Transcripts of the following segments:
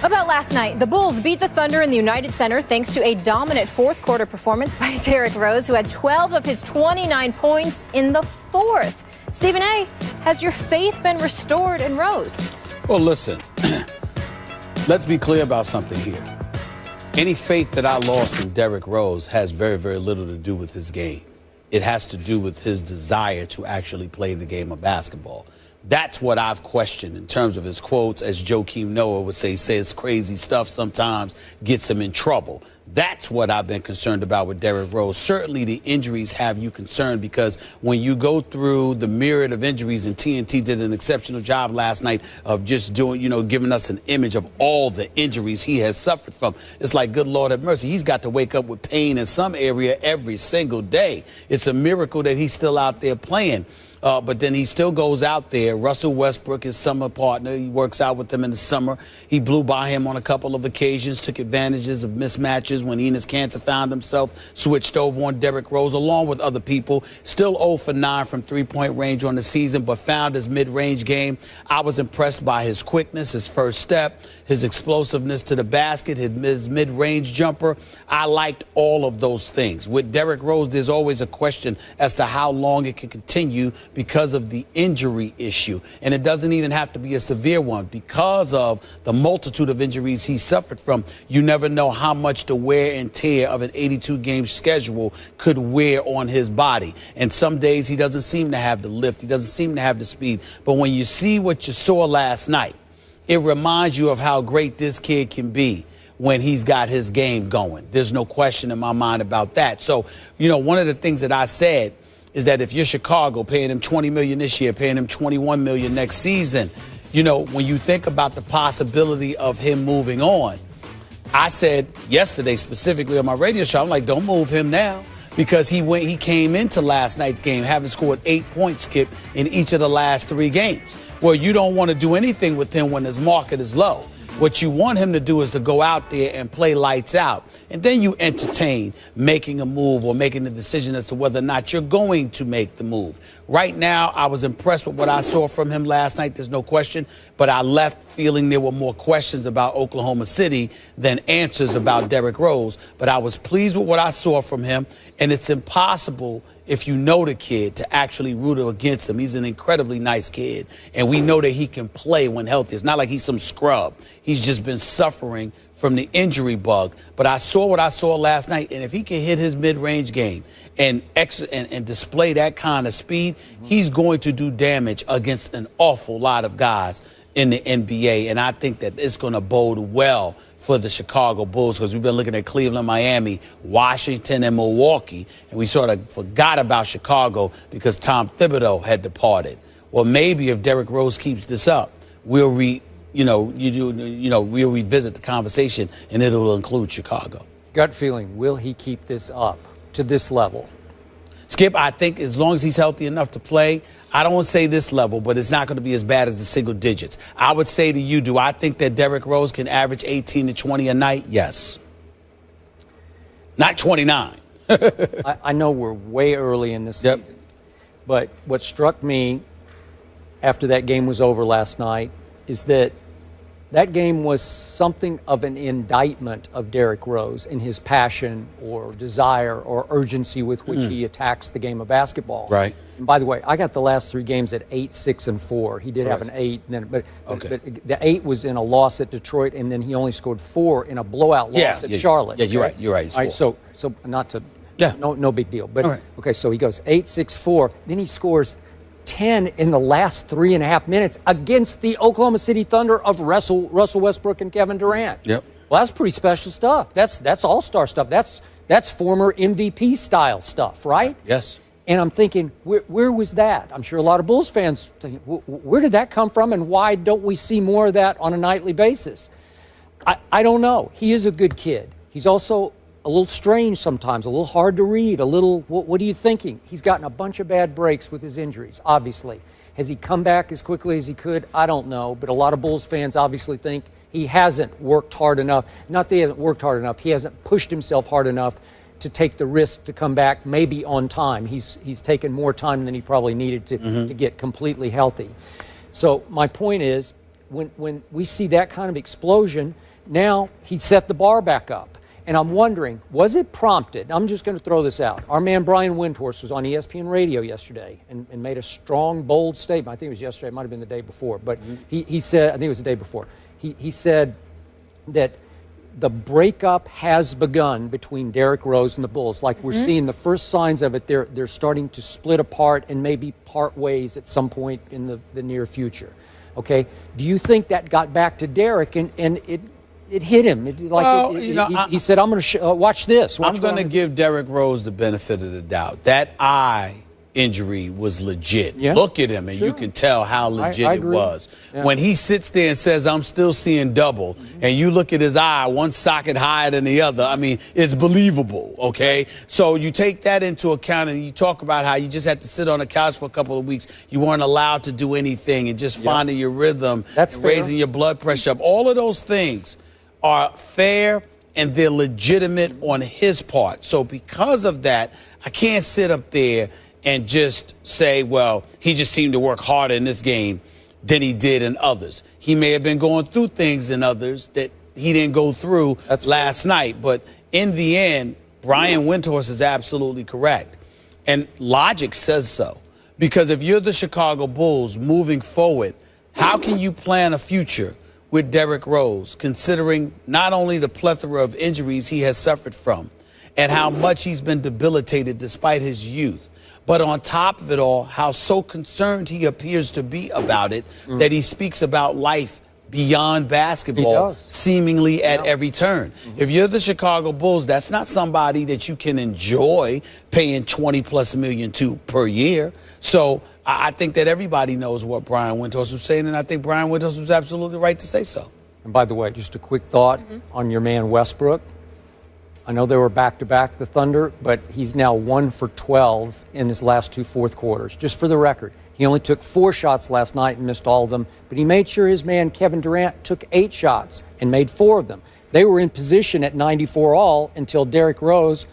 About last night, the Bulls beat the Thunder in the United Center thanks to a dominant fourth quarter performance by Derrick Rose, who had 12 of his 29 points in the fourth. Stephen A., has your faith been restored in Rose? Well, listen, let's be clear about something here. Any faith that I lost in Derrick Rose has very, very little to do with his game. It has to do with his desire to actually play the game of basketball. That's what I've questioned in terms of his quotes, as Joakim Noah would say, says crazy stuff sometimes, gets him in trouble. That's what I've been concerned about with Derrick Rose. Certainly the injuries have you concerned, because when you go through the myriad of injuries, and TNT did an exceptional job last night of just doing, giving us an image of all the injuries he has suffered from. It's like, good Lord have mercy. He's got to wake up with pain in some area every single day. It's a miracle that he's still out there playing. But then he still goes out there. Russell Westbrook, his summer partner, he works out with him in the summer. He blew by him on a couple of occasions, took advantages of mismatches when Enes Kanter found himself switched over on Derrick Rose, along with other people. Still 0 for 9 from three-point range on the season, but found his mid-range game. I was impressed by his quickness, his first step, his explosiveness to the basket, his mid-range jumper. I liked all of those things. With Derrick Rose, there's always a question as to how long it can continue because of the injury issue. And it doesn't even have to be a severe one. Because of the multitude of injuries he suffered from, you never know how much the wear and tear of an 82-game schedule could wear on his body. And some days he doesn't seem to have the lift. He doesn't seem to have the speed. But when you see what you saw last night, it reminds you of how great this kid can be when he's got his game going. There's no question in my mind about that. So, one of the things that I said is that if you're Chicago, paying him $20 million this year, paying him $21 million next season, when you think about the possibility of him moving on, I said yesterday specifically on my radio show, I'm like, don't move him now, because he came into last night's game having scored 8 points, Skip, in each of the last 3 games. Well, you don't want to do anything with him when his market is low. What you want him to do is to go out there and play lights out. And then you entertain making a move or making a decision as to whether or not you're going to make the move. Right now, I was impressed with what I saw from him last night. There's no question. But I left feeling there were more questions about Oklahoma City than answers about Derrick Rose. But I was pleased with what I saw from him. And it's impossible, if you know the kid, to actually root against him. He's an incredibly nice kid, and we know that he can play when healthy. It's not like he's some scrub. He's just been suffering from the injury bug. But I saw what I saw last night, and if he can hit his mid-range game and display that kind of speed, he's going to do damage against an awful lot of guys in the NBA, and I think that it's going to bode well for the Chicago Bulls, because we've been looking at Cleveland, Miami, Washington, and Milwaukee, and we sort of forgot about Chicago because Tom Thibodeau had departed. Well, maybe if Derrick Rose keeps this up, we'll revisit the conversation, and it'll include Chicago. Gut feeling, will he keep this up to this level? Skip, I think as long as he's healthy enough to play, I don't want to say this level, but it's not going to be as bad as the single digits. I would say to you, do I think that Derrick Rose can average 18 to 20 a night? Yes. Not 29. I know we're way early in this season, but what struck me after that game was over last night is that game was something of an indictment of Derrick Rose and his passion or desire or urgency with which he attacks the game of basketball. Right. And by the way, I got the last 3 games at 8, 6, and 4. He did have an 8, but the 8 was in a loss at Detroit, and then he only scored 4 in a blowout loss at Charlotte. Yeah, you're right. You're right. All right, so not to, no big deal. But okay, so he goes 8, 6, 4. Then he scores 10 in the last 3.5 minutes against the Oklahoma City Thunder of Russell Westbrook and Kevin Durant. Yep. Well, that's pretty special stuff. That's all-star stuff. That's former MVP style stuff, right? Yes. And I'm thinking, where was that? I'm sure a lot of Bulls fans think, where did that come from, and why don't we see more of that on a nightly basis? I don't know. He is a good kid. He's also a little strange sometimes, a little hard to read, a little, what are you thinking? He's gotten a bunch of bad breaks with his injuries, obviously. Has he come back as quickly as he could? I don't know, but a lot of Bulls fans obviously think he hasn't worked hard enough. Not that he hasn't worked hard enough, he hasn't pushed himself hard enough to take the risk to come back maybe on time. He's taken more time than he probably needed to get completely healthy. So my point is, when we see that kind of explosion, now he set the bar back up. And I'm wondering, was it prompted? I'm just going to throw this out. Our man Brian Windhorst was on ESPN radio yesterday and made a strong, bold statement. I think it was yesterday. It might have been the day before. But he said, I think it was the day before. He said that the breakup has begun between Derrick Rose and the Bulls. Like we're seeing the first signs of it. They're starting to split apart and maybe part ways at some point in the near future. Okay? Do you think that got back to Derrick and it hit him? He said, I'm going to watch this. I'm going to give Derrick Rose the benefit of the doubt. That eye injury was legit. Yeah. Look at him, and you can tell how legit it was. Yeah. When he sits there and says, I'm still seeing double, and you look at his eye, one socket higher than the other, I mean, it's believable, okay? So you take that into account, and you talk about how you just had to sit on the couch for a couple of weeks. You weren't allowed to do anything, and just finding your rhythm, That's and fair. raising your blood pressure up. All of those things are fair, and they're legitimate on his part. So because of that, I can't sit up there and just say, well, he just seemed to work harder in this game than he did in others. He may have been going through things in others that he didn't go through last night. But in the end, Brian Windhorst is absolutely correct. And logic says so. Because if you're the Chicago Bulls moving forward, how can you plan a future with Derrick Rose, considering not only the plethora of injuries he has suffered from and how much he's been debilitated despite his youth, but on top of it all, how so concerned he appears to be about it that he speaks about life beyond basketball seemingly at every turn. If you're the Chicago Bulls, that's not somebody that you can enjoy paying $20+ million to per year. So I think that everybody knows what Brian Windhorst was saying, and I think Brian Windhorst was absolutely right to say so. And by the way, just a quick thought on your man Westbrook. I know they were back-to-back, the Thunder, but he's now 1 for 12 in his last 2 fourth quarters. Just for the record, he only took 4 shots last night and missed all of them, but he made sure his man Kevin Durant took 8 shots and made 4 of them. They were in position at 94 all until Derrick Rose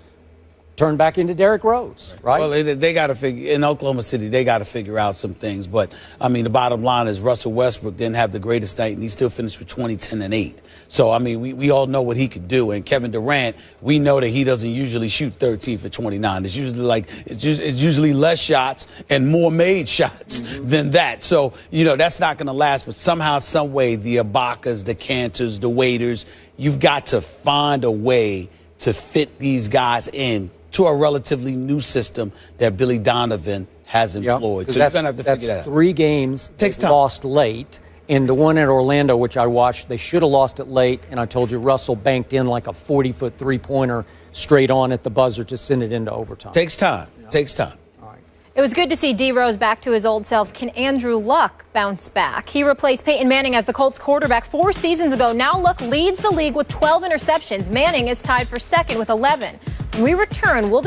turned back into Derrick Rose, right? Well, they got to figure, in Oklahoma City, they got to figure out some things. But, I mean, the bottom line is Russell Westbrook didn't have the greatest night, and he still finished with 20, 10, and 8. So, I mean, we all know what he could do. And Kevin Durant, we know that he doesn't usually shoot 13 for 29. It's usually it's usually less shots and more made shots than that. So, you know, that's not going to last. But somehow, some way, the Ibakas, the Cantors, the Waiters, you've got to find a way to fit these guys in to a relatively new system that Billy Donovan has employed. So you're going to have to figure that out. 3 games Takes time. Lost late. And the one at Orlando, which I watched, they should have lost it late. And I told you, Russell banked in like a 40-foot three-pointer straight on at the buzzer to send it into overtime. Takes time. Takes time. It was good to see D. Rose back to his old self. Can Andrew Luck bounce back? He replaced Peyton Manning as the Colts quarterback 4 seasons ago. Now Luck leads the league with 12 interceptions. Manning is tied for second with 11. When we return, we'll